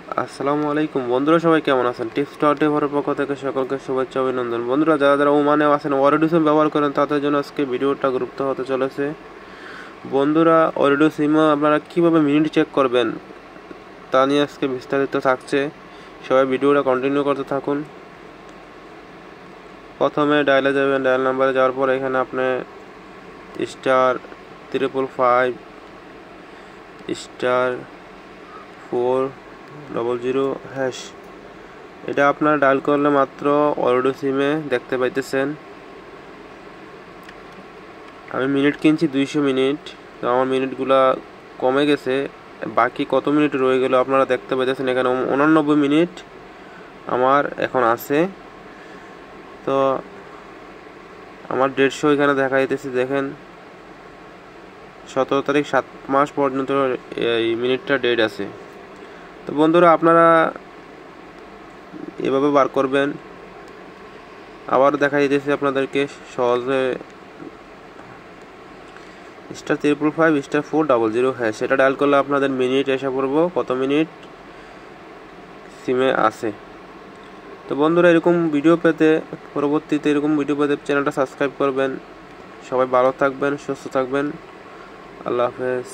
আসসালামু আলাইকুম বন্ধুরা, সবাই কেমন আছেন? টিপস ডট এর পক্ষ থেকে সকলকে শুভেচ্ছা অভিনন্দন। বন্ধুরা, যারা যারা ওমানে আছেন ওয়ারেডো সিম ব্যবহার করেন তাদের জন্য আজকে ভিডিওটা গুরুত্ব হতে চলেছে। বন্ধুরা, ওয়ারেডো সিমে আপনারা কিভাবে মিনিট চেক করবেন তা নিয়ে আজকে বিস্তারিত থাকছে। সবাই ভিডিওটা কন্টিনিউ করতে থাকুন। প্রথমে ডায়ালে যাবেন। ডায়াল নাম্বারে যাওয়ার পর এখানে আপনি *355*400# এটা আপনারা ডায়াল করলে মাত্র ওয়ারেডো সিমে দেখতে পাইতেছেন। আমি মিনিট কিনছি 200 মিনিট, তো আমার মিনিটগুলা কমে গেছে। বাকি কত মিনিট রয়ে গেল আপনারা দেখতে পাইতেছেন। এখানে 89 মিনিট আমার এখন আছে। তো আমার 150 এখানে দেখা যাইতেছে, দেখেন 17 তারিখ 7 মাস পর্যন্ত এই মিনিটটা ডেট আছে। তো বন্ধুরা, আপনারা এভাবে বার করবেন। আবার দেখা যাইতেছে আপনাদেরকে সহজে *355*400# সেটা ডায়াল করলে আপনাদের মিনিট এসে পড়বো কত মিনিট সিমে আছে। তো বন্ধুরা, এরকম ভিডিও পেতে পরবর্তীতে এরকম ভিডিও পেতে চ্যানেলটা সাবস্ক্রাইব করবেন। সবাই ভালো থাকবেন, সুস্থ থাকবেন। আল্লাহ হাফেজ।